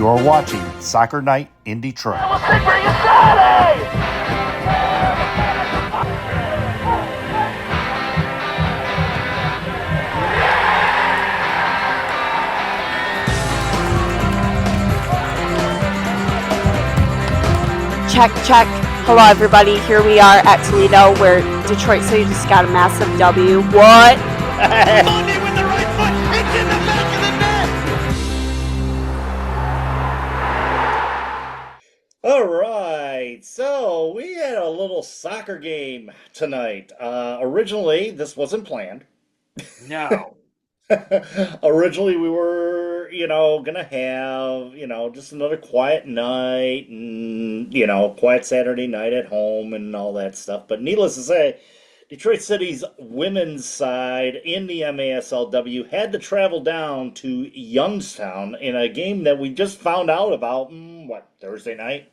You are watching Soccer Night in Detroit. Check, check. Hello, everybody. Here we are at Toledo, where Detroit City just got a massive W. What? Monday with the right foot. It's in the back of the net. All right, so we had a little soccer game tonight. Originally, this wasn't planned. No. Originally, we were, gonna have, just another quiet night and, quiet Saturday night at home and all that stuff. But needless to say, Detroit City's women's side in the MASLW had to travel down to Youngstown in a game that we just found out about, Thursday night?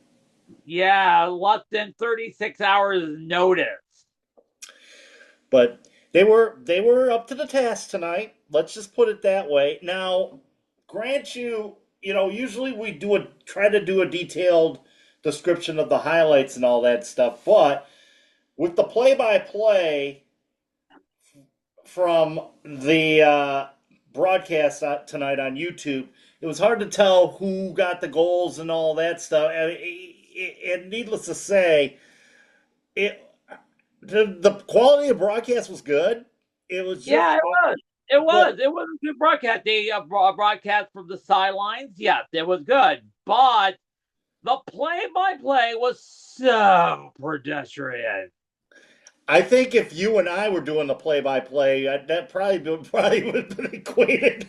Yeah, less than 36 hours notice. But they were up to the task tonight. Let's just put it that way. Now, grant you, usually we try to do a detailed description of the highlights and all that stuff, but with the play-by-play from the broadcast tonight on YouTube, it was hard to tell who got the goals and all that stuff. And needless to say, the quality of broadcast was good. It was just, yeah, it was. It was a good broadcast. They broadcast from the sidelines. Yes, it was good. But the play-by-play was so pedestrian. I think if you and I were doing the play-by-play, that probably would have been equated.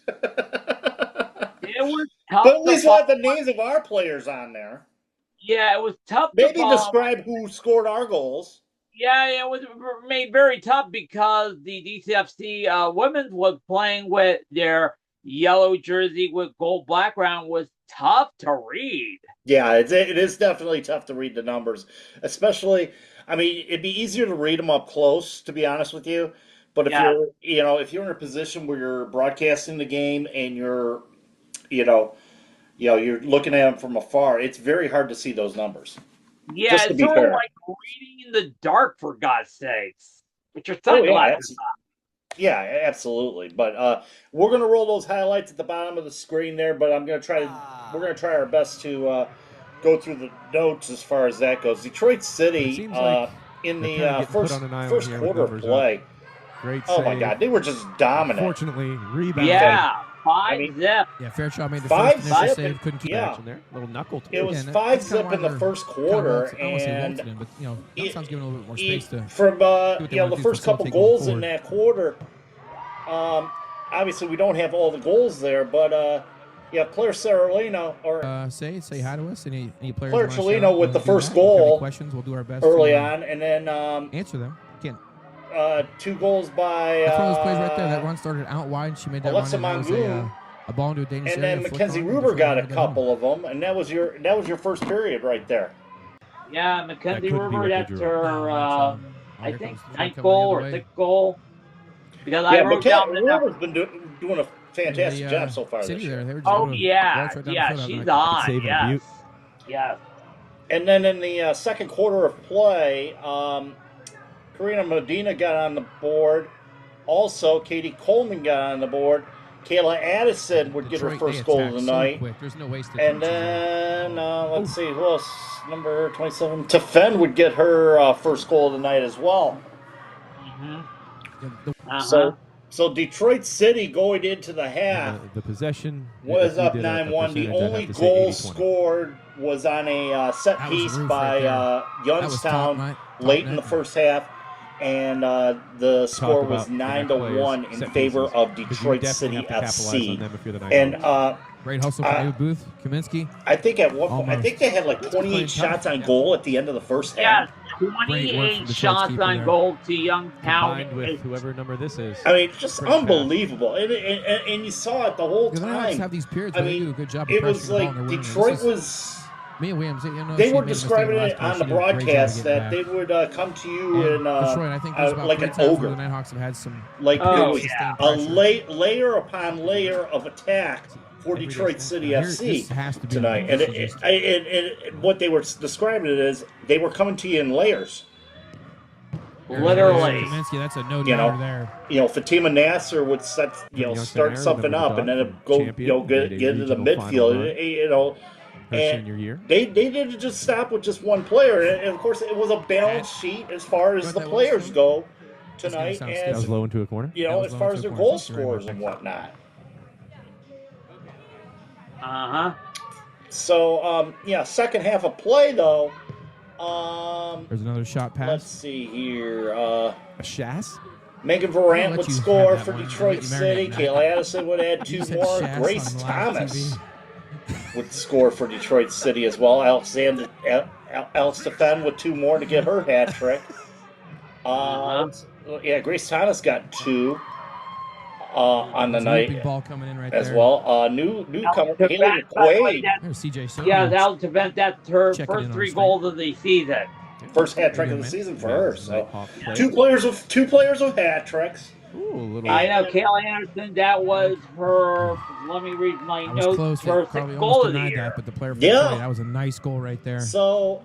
It was tough. But at least we'll have the names of our players on there. Yeah, it was tough. Maybe describe who scored our goals. Yeah, it was made very tough because the DCFC women's was playing with their yellow jersey with gold background was tough to read. Yeah, it is definitely tough to read the numbers, especially. I mean, it'd be easier to read them up close, to be honest with you. But if you're in a position where you're broadcasting the game and you're looking at them from afar, it's very hard to see those numbers. Yeah, it's sort of like reading in the dark, for God's sakes. With your sunglasses on. Yeah, absolutely. But we're gonna roll those highlights at the bottom of the screen there. But we're gonna try our best to go through the notes as far as that goes. Detroit City in the first quarter of play. Great oh my God, they were just dominant. Unfortunately, rebound. Yeah. 5-zip. Yeah, Fairchild made the 5-zip save, couldn't keep action there. Little knuckle to it. Was 5-zip in the first quarter, and but Youngstown's giving a little bit more space to from the first couple goals in that quarter. Obviously, we don't have all the goals there, but Claire Cerolino or say hi to us. Any players? Claire Cholino with the first goal. Questions? We'll do our best early on, and then answer them. Can't. 2 goals by that's one of those plays right there. That run started out wide. She made that Alexa run. Mongoon, a ball into a dangerous and area. then Mackenzie Ruber got a couple of them, and that was your first period right there. Yeah, Mackenzie Ruber, that's her, I think, 9th goal or 6th goal. Because I wrote down Ruber's been doing a fantastic job so far this year. She's on. Yes. And then in the second quarter of play, Karina Medina got on the board. Also, Katie Coleman got on the board. Kayla Addison would get her first goal of the night. There's no wasted and then, let's see, who else? Number 27. Tefen would get her first goal of the night as well. So Detroit City going into the half the possession was up 9-1. The only goal scored was on a set piece by Youngstown late in the first half. And the score was 9-1 in favor of Detroit City FC. And great hustle from David Booth, Kaminsky. I think at one point, I think they had like 28 shots on goal at the end of the first half. Yeah, 28 shots on goal to Youngstown. With whoever number this is. I mean, just unbelievable. And you saw it the whole time. Have these periods I mean, do a good job it was like Detroit was. Mia Williams, they were describing it on the broadcast that they would come to you and I think like an ogre. The Nighthawks have had some a layer upon layer of attack for Every Detroit day. City Here, FC this has to be on tonight. the And, list. what they were describing it as, they were coming to you in layers. Literally. Kaminsky, that's a no You know, there. Fatima Nasser would set, Youngstown start era, something remember the up, and then dog it'd from go, Champion, get made a into the regional final midfield, run her and senior year. they didn't just stop with just one player. And of course, it was a balance sheet as far as What the that was, players Tony? go It's gonna tonight, sound That as was low into a corner. That was as low far into as a their corner. goal Thank you very scorers much. and whatnot. Uh-huh. So, second half of play though. There's another shot Let's pass. see here. A Shass? Megan I'll Varant let would you score have for that one. I'll Detroit let you marinate City. in that. Kayla Addison would add You two said more. Shass Grace on live Thomas TV. would score for Detroit City as well. Alex Stefan with two more to get her hat trick. Grace Thomas got two on the There's a night looping ball coming in right as there. well. Newcomer To Haley bet, by the way, McQuaid, There's CJ Sonia. Yeah, that'll prevent that's her Check it in first on 3 state. goals of the season. first hat trick Wait a of the minute. season for Yeah, her. it was a So Nighthawk play. two players with hat tricks. Ooh, a little. I know, Kayla Anderson, that was her, let me read my I was notes, close. her Carly 6th almost goal of the denied year. that, but the player for Yeah. Detroit, that was a nice goal right there. So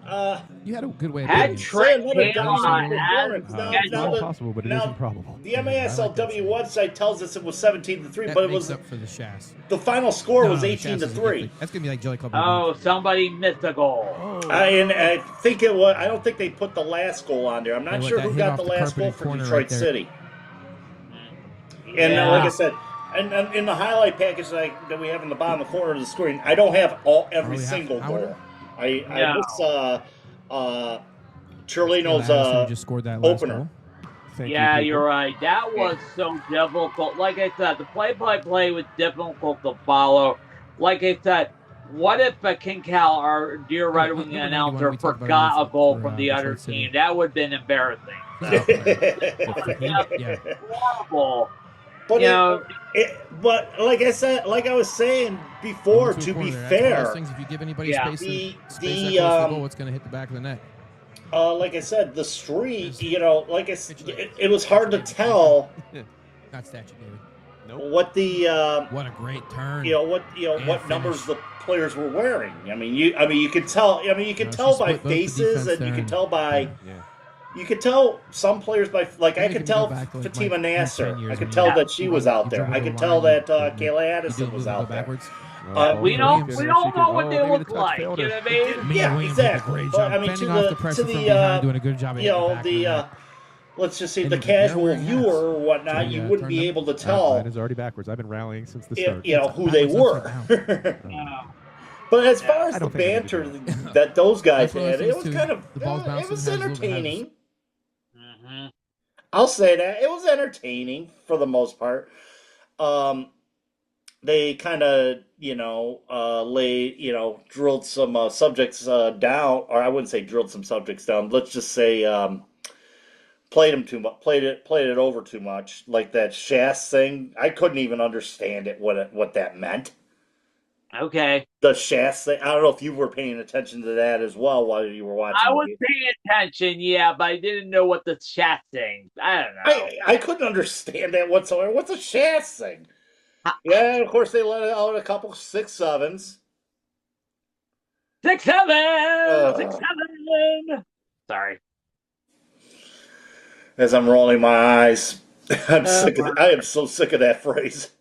You had a good way of Hat putting it. trick, say another Kayla dominant has performance. Now, scheduled. It's now not the, impossible, but it now is improbable. the MASLW website tells us it was 17-3, That but it makes was up for the Shass. the final score No, was the 18 Shass to is a 3. gift. That's gonna be like Jelly Club. Oh, somebody missed a goal. And I think it was. I don't think they put the last goal on there. I'm not Hey, what, sure that who hit got off the the last goal carpeted for corner Detroit right there. City. And like I said, and in the highlight package that we have in the bottom corner of the screen, I don't have every we have single Howard? goal. I No. miss Kayla Chirlino's Addison, who just scored that last opener. goal. Thank Yeah, you, people. you're right. That was so difficult. Like I said, the play-by-play was difficult to follow. Like I said, what if King Cal, our dear Right, right-wing number 91, announcer, we talked about forgot him a goal for, from the Detroit other City. team? That would have been embarrassing. Yeah. Horrible. But You know, but like I was saying before, Going to a corner be there. That's one of those fair, things, if you give anybody Yeah. space, The- space the, that close to the um, goal, it's going to hit the back of the net. like I said, the street, it was hard to tell Not statue, David. what the What a great turn. what And numbers finish. the players were wearing. You could tell. You could No, tell she by split both the faces, defense and you there. could tell by. Yeah. You could tell some players by, like, I Maybe could if you tell go back to, like, Fatima my 10 Nasser. years I could when tell you- that she you was dribble out there. I the could line, tell that you Kayla do Addison a was little out there. backwards. we don't She know can- what they maybe look the touch like. failed You her. know what I mean? Mia Yeah, Williams exactly. did a great But, job I mean, fending to off the- the pressure to from the, behind, doing a good job of hitting the back of the net. Let's just say And the they're casual wearing viewer hats. or whatnot, So, you yeah, wouldn't turn be them. able to tell, Mine is already backwards. I've been rallying since the start. who they were. Backwards, But as far as I the don't think I need to banter know. that those guys That's one of had, those it things, was too. kind of, The ball's it bouncing, was has a little bit of- entertaining. Mhm. I'll say that. It was entertaining for the most part. They kind of, drilled some subjects down, or I wouldn't say drilled some subjects down. Let's just say played them too much, played it over too much, like that Shass thing. I couldn't even understand what that meant. Okay. The Shass thing. I don't know if you were paying attention to that as well while you were watching. I the was game. paying attention, yeah, but I didn't know what the chat thing. I don't know. I couldn't understand that whatsoever. What's a Shass thing? Yeah, and of course they let out a couple 6-7s. 6-7! 6-7! Sorry. As I'm rolling my eyes, I am so sick of that phrase.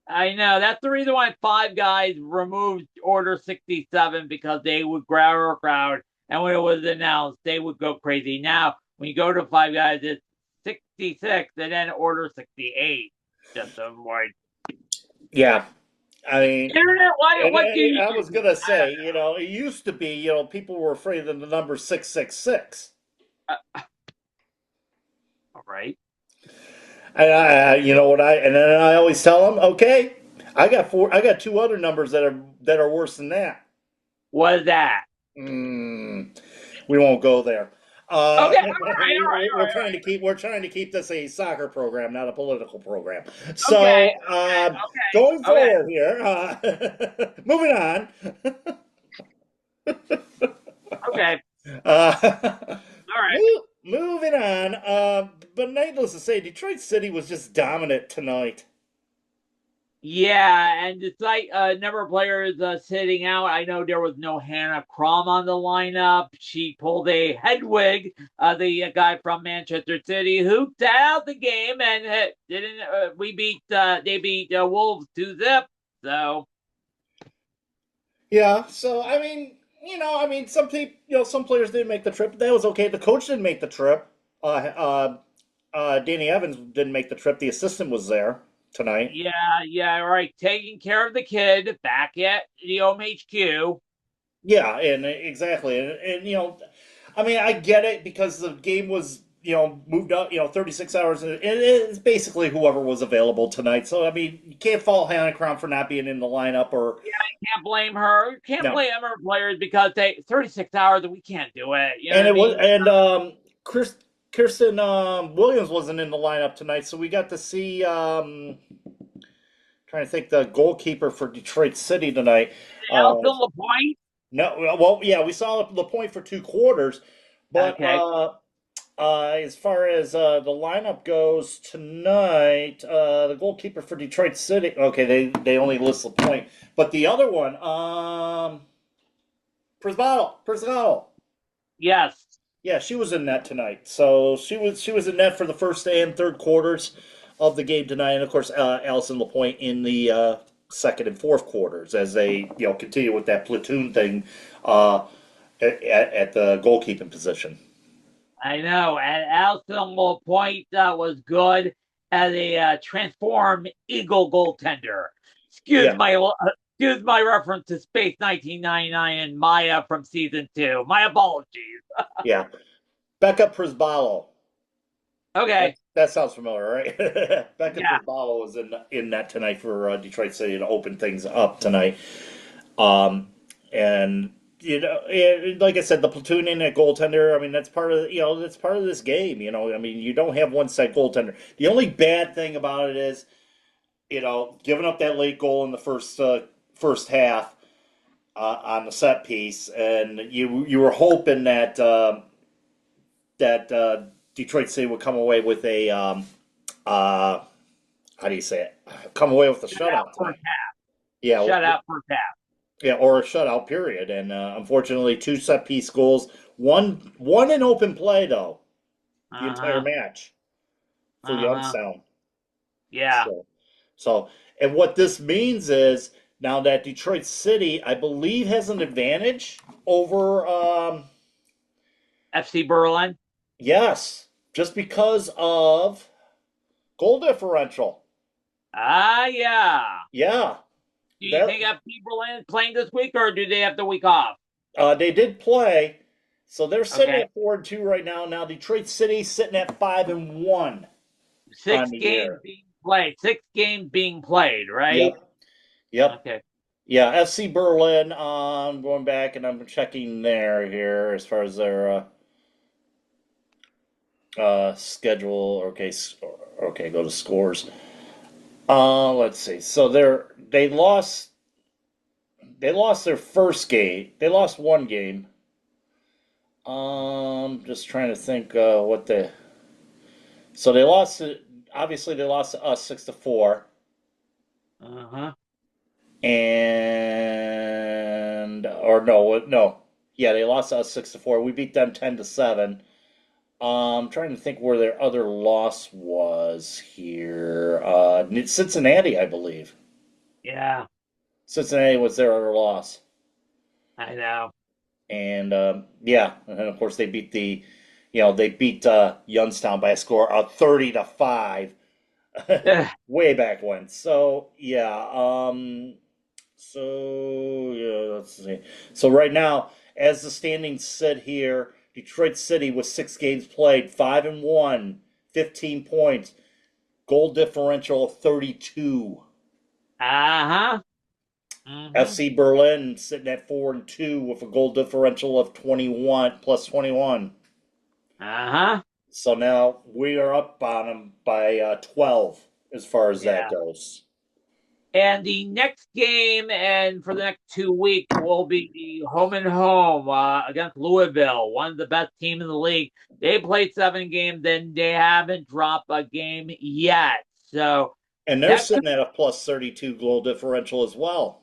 I know. That's the reason why Five Guys removed Order 67, because they would grab our crowd, and when it was announced, they would go crazy. Now, when you go to Five Guys, it's 66 and then Order 68. Just to avoid. Yeah. I mean, Internet, what do you I was going to say, it used to be, people were afraid of the number 666. All right. And and then I always tell them, okay, I got 2 other numbers that are worse than that. What is that? We won't go there. Okay, all right. We're trying to keep this a soccer program, not a political program. So, Okay. going forward here, moving on. Okay. All right. Moving on. But needless to say, Detroit City was just dominant tonight. Yeah, and despite a number of players sitting out, I know there was no Hannah Crum on the lineup. She pulled a Hedwig, the guy from Manchester City, who sat out the game and didn't. They beat Wolves 2-0. So Yeah. So I mean, some people, some players didn't make the trip. That was okay. The coach didn't make the trip. Danny Evans didn't make the trip. The assistant was there tonight. yeah, right. Taking care of the kid back at the OMHQ. Yeah, and exactly, and I mean, I get it because the game was moved up 36 hours, and it's basically whoever was available tonight. So I mean, you can't fault Hannah Crown for not being in the lineup or Can't blame her. You can't no. blame her players because they 36 hours and we can't do it. You know And what I it was mean? Kirsten Williams wasn't in the lineup tonight, so we got to see trying to think the goalkeeper for Detroit City tonight. Elton LaPointe. No, well, yeah, we saw the point for 2 quarters, but Okay. as far as the lineup goes tonight, the goalkeeper for Detroit City. Okay, they only list the point, but the other one, Prisbottle. Yes. Yeah, she was in net tonight. So she was in net for the first and third quarters of the game tonight, and of course, Allison Lapointe in the second and fourth quarters as they continue with that platoon thing at the goalkeeping position. I know. And Elton LaPointe was good as a transformed Eagle goaltender. Yeah, Excuse my reference to Space 1999 and Maya from season 2. My apologies. yeah. Becca Prisbalo. Okay. That sounds familiar, right? Becca Yeah. Prisbalo was in that tonight for Detroit City to open things up tonight. And like I said, the platooning at goaltender. I mean, that's part of that's part of this game. I mean, you don't have one set goaltender. The only bad thing about it is, giving up that late goal in the first half on the set piece, and you were hoping that Detroit City would come away with a how do you say it? Come away with a shutout tonight. Yeah, Shutout first half. yeah, or a shutout period. And unfortunately, 2 set piece goals, one in open play though, the entire match for Youngstown. Yeah. So, and what this means is now that Detroit City, I believe, has an advantage over FC Berlin. yes, just because of goal differential. Yeah. Yeah. Do you think FC Berlin is playing this week, or do they have the week off? They did play, so they're sitting at 4-2 right now. Now Detroit City sitting at 5-1. 6 games being played. 6 games being played, right? Yep. Okay. Yeah, FC Berlin. Going back and I'm checking here as far as their schedule. Okay, go to scores. Let's see. So they lost their first game. They lost one game. Just trying to think so they lost obviously they lost to us 6-4. And or no. Yeah, they lost to us 6-4. We beat them 10-7. Trying to think where their other loss was here. Cincinnati, I believe. Yeah. Cincinnati was their other loss. I know. And yeah, and then of course they beat Youngstown by a score of 30-5 way back when. So yeah, let's see. So right now, as the standings sit here, Detroit City with 6 games played, 5-1, 15 points, goal differential of 32. FC Berlin sitting at 4-2 with a goal differential of 21 plus 21. So now we are up on them by 12 as far as that goes. And the next game, and for the next 2 weeks, will be the home and home against Louisville, one of the best teams in the league. They played 7 games, and they haven't dropped a game yet. So And they're That sitting at a plus 32 goal differential as well.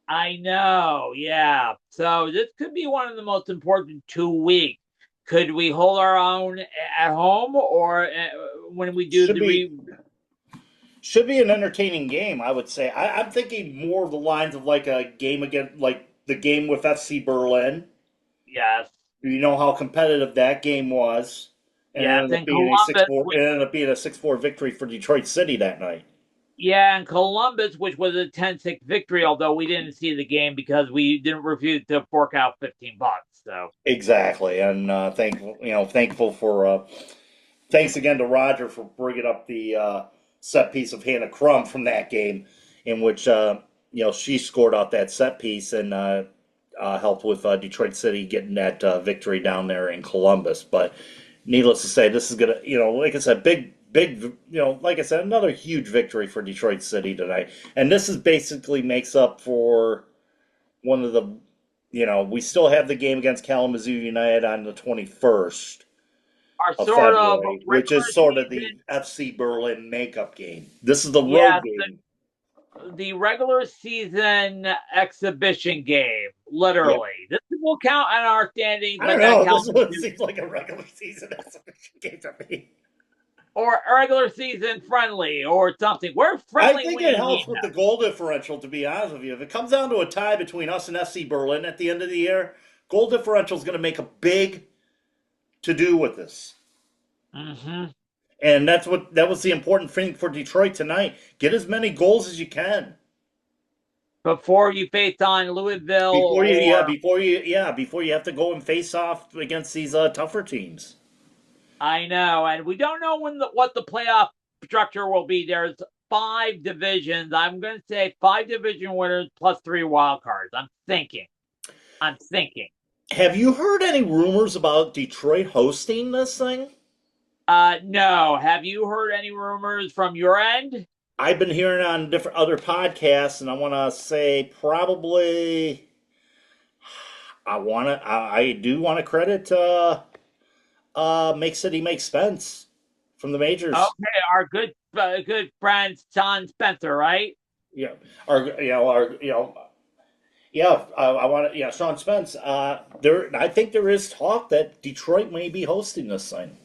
I know, yeah. So this could be one of the most important 2 weeks. Could we hold our own at home, or when we do Should the be should be an entertaining game, I would say. I'm thinking more of the lines of like a game against like the game with FC Berlin. Yes, You know how competitive that game was, and it yes, ended up and being a six Columbus, four. It ended up being a 6-4 victory for Detroit City that night. yeah, and Columbus, which was a 10-6 victory, although we didn't see the game because we didn't refuse to fork out $15. So Exactly, and thankful for thanks again to Roger for bringing up the set piece of Hannah Crum from that game, in which she scored out that set piece and helped with Detroit City getting that victory down there in Columbus. But needless to say, this is gonna, like I said, big, like I said, another huge victory for Detroit City tonight, and this is basically makes up for one of the, we still have the game against Kalamazoo United on the 21st our of sort of February, which regular is sort of season, the FC Berlin makeup game. This is the road yes, game. the regular season exhibition game, Yeah. literally. This will count on our standings, I but don't that know. counts This one seems like a regular season exhibition game to me. or a regular season friendly or something. We're I friendly think when it you need helps with the goal differential, to be honest with you. If it comes down to a tie between us and FC Berlin at the end of the year, goal differential is going to make a big to do with this. them. Mm-hmm. And that was the important thing for Detroit tonight. Get as many goals as you can. Before you face on Louisville Before you have to go and face off against these tougher teams. I know, and we don't know what the playoff structure will be. There's 5 divisions. I'm going to say 5 division winners plus 3 wild cards. I'm thinking. Have you heard any rumors about Detroit hosting this thing? No. Have you heard any rumors from your end? I've been hearing on different other podcasts, and I want to say probably I do want to credit Make City Make Spence from the majors. Okay, our good friend John Spencer, right? Yeah, I want to. Yeah, Sean Spence. I think there is talk that Detroit may be hosting this thing.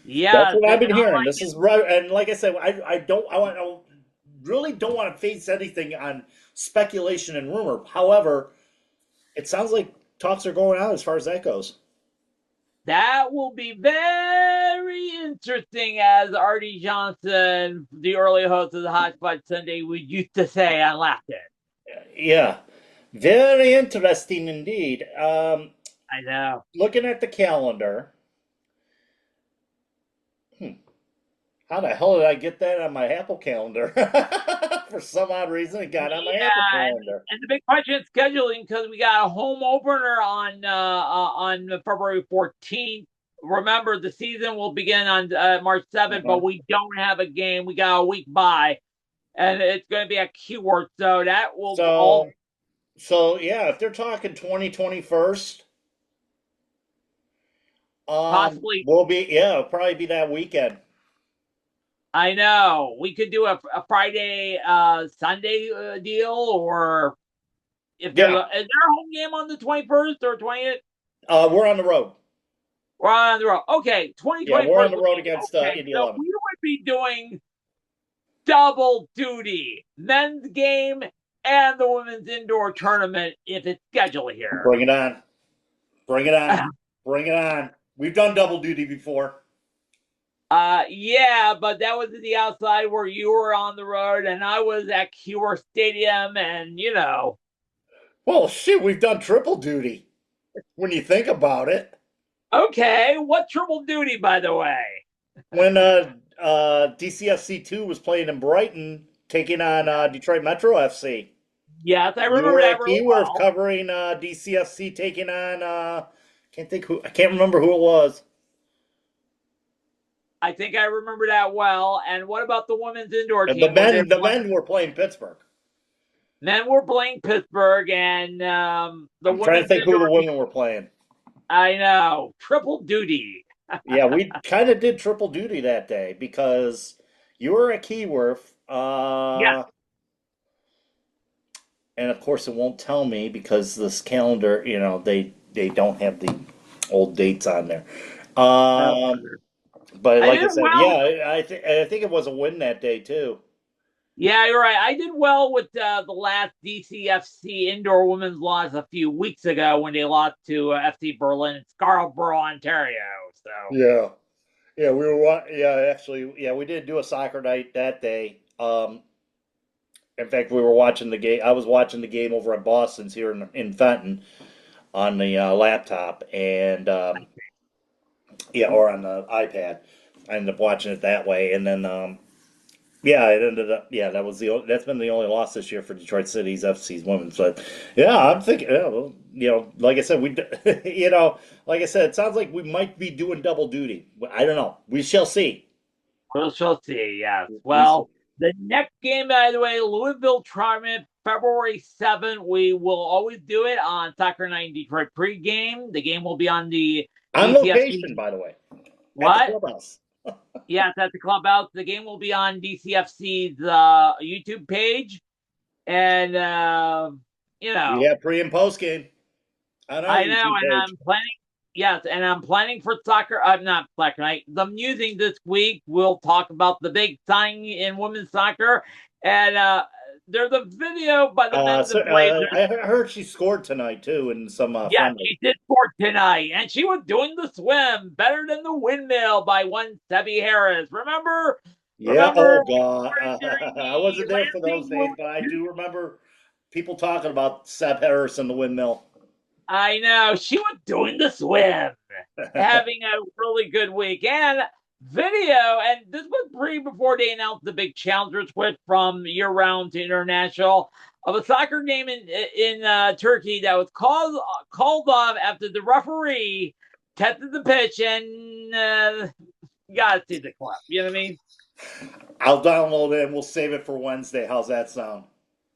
Yeah, That's what I've been I hearing. like This is right, and like I said, I really don't want to face anything on speculation and rumor. However, it sounds like talks are going on as far as that goes. That will be very interesting, as Artie Johnson, the early host of the Hot Spot Sunday, would used to say on Laughter. Yeah, very interesting indeed. I know. Looking at the calendar. How the hell did I get that on my Apple calendar? For some odd reason, it got on my Apple calendar. And the big question is scheduling, because we got a home opener on February 14th. Remember, the season will begin on March 7th, but we don't have a game. We got a week by, and it's going to be a keyword. So that will So yeah, if they're talking 2021, possibly it'll probably be that weekend. I know. We could do a Friday, Sunday deal, or if there's is there a home game on the 21st or 20th? We're on the road. We're on the road. Okay, 2021. Yeah, we're on the road against Indy so 11. we would be doing double duty, men's game and the women's indoor tournament if it's scheduled here. Bring it on. Bring it on. Bring it on. We've done double duty before. Yeah, but that was in the outside where you were on the road and I was at Cure Stadium, and Well, shit, we've done triple duty when you think about it. Okay, what triple duty, by the way? When DCFC 2 was playing in Brighton, taking on Detroit Metro FC. Yes, I remember that really well. You were covering DCFC taking on I can't remember who it was. I think I remember that well. And what about the women's indoor team? The men were playing Pittsburgh. Men were playing Pittsburgh, and I'm trying to think who the women were playing. I know. Triple duty. Yeah, we kind of did triple duty that day because you were at Keyworth Yeah. And of course, it won't tell me because this calendar, they don't have the old dates on there. Um, but I like I did said, well. yeah, I think it was a win that day too. Yeah, you're right. I did well with the last DCFC indoor women's loss a few weeks ago when they lost to FC Berlin in Scarborough, Ontario. So Yeah, yeah, we were. Yeah, actually, yeah, we did do a soccer night that day. In fact, we were watching the game. I was watching the game over at Boston's here in Fenton on the laptop, and yeah, or on the iPad. I ended up watching it that way, and then yeah, it ended up. Yeah, that's been the only loss this year for Detroit City's FC's women. So, yeah, I'm thinking. Yeah, well, like I said, like I said, it sounds like we might be doing double duty. I don't know. We shall see. we shall see. Yes. We Well, the next game, by the way, Louisville Tournament, February 7th. We will always do it on Soccer Night in Detroit pregame. The game will be on the on DCFC. location, by the way, at the What? clubhouse. Yes, at the clubhouse. The game will be on DCFC's YouTube page, and We have pre and post game on our I know, YouTube and page. I'm planning. Yes, and I'm planning for soccer. I'm not soccer night. The musing this week. We'll talk about the big signing in women's soccer, and there's a video by the men's So, and Blazers. I heard she scored tonight too in some Yeah, friendly. she did score tonight, and she was doing the swim better than the windmill by one Sebby Harris. Remember? Yeah. Remember Oh God, during I wasn't the there for those days, Lansing? but I do remember people talking about Seb Harris and the windmill. I know she was doing the swim, having a really good week. And video, and this was before they announced the big challenger switch from year round to international of a soccer game in Turkey that was called off after the referee tested the pitch and you gotta see the club. You know what I mean? I'll download it and we'll save it for Wednesday. How's that sound?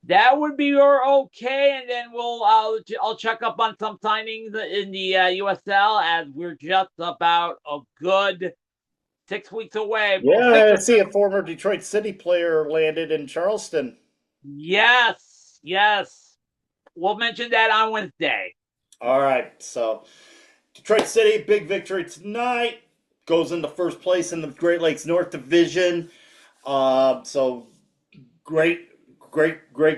That would be okay, and then I'll check up on some signings in the USL as we're just about a good 6 weeks away. Yeah, I see a former Detroit City player landed in Charleston. Yes. We'll mention that on Wednesday. All right, so Detroit City, big victory tonight. Goes into first place in the Great Lakes North Division. So great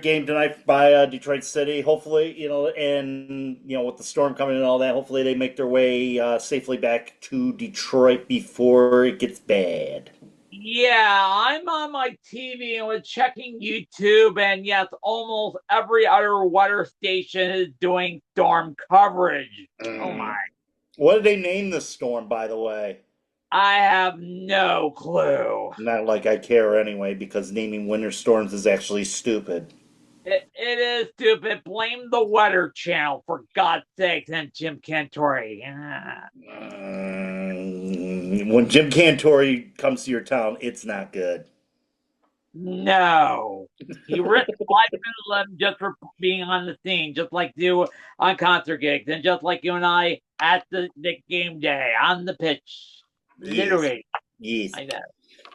game tonight by Detroit City. Hopefully, and with the storm coming and all that, hopefully they make their way safely back to Detroit before it gets bad. Yeah, I'm on my TV and was checking YouTube, and yes, almost every other weather station is doing storm coverage. Oh my. What did they name this storm, by the way? I have no clue. Not like I care anyway, because naming winter storms is actually stupid. It is stupid. Blame the Weather Channel, for God's sakes, and Jim Cantori. When Jim Cantori comes to your town, it's not good. No. He risked 5 minutes just for being on the scene, just like you on concert gigs, and just like you and I at the game day, on the pitch. Literally. Yes. I know.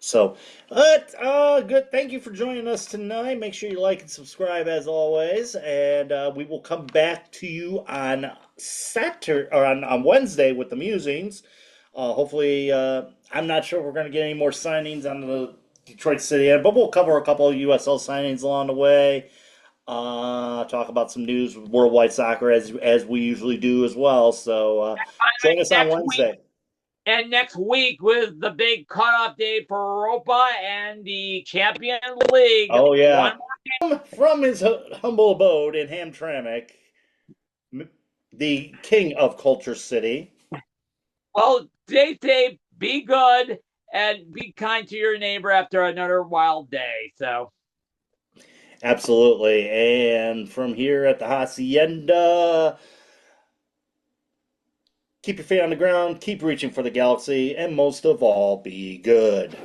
So, good. Thank you for joining us tonight. Make sure you like and subscribe as always, and we will come back to you on Saturday or on Wednesday with the musings. Hopefully, I'm not sure if we're going to get any more signings on the Detroit City end, but we'll cover a couple of USL signings along the way. Talk about some news with worldwide soccer as we usually do as well. So, join us on Wednesday. And next week with the big cutoff day for Europa and the Champion League. Oh, yeah. From his humble abode in Hamtramck, the king of Culture City. Well, stay safe, be good, and be kind to your neighbor after another wild day. So, absolutely. And from here at the Hacienda, keep your feet on the ground, keep reaching for the galaxy, and most of all, be good.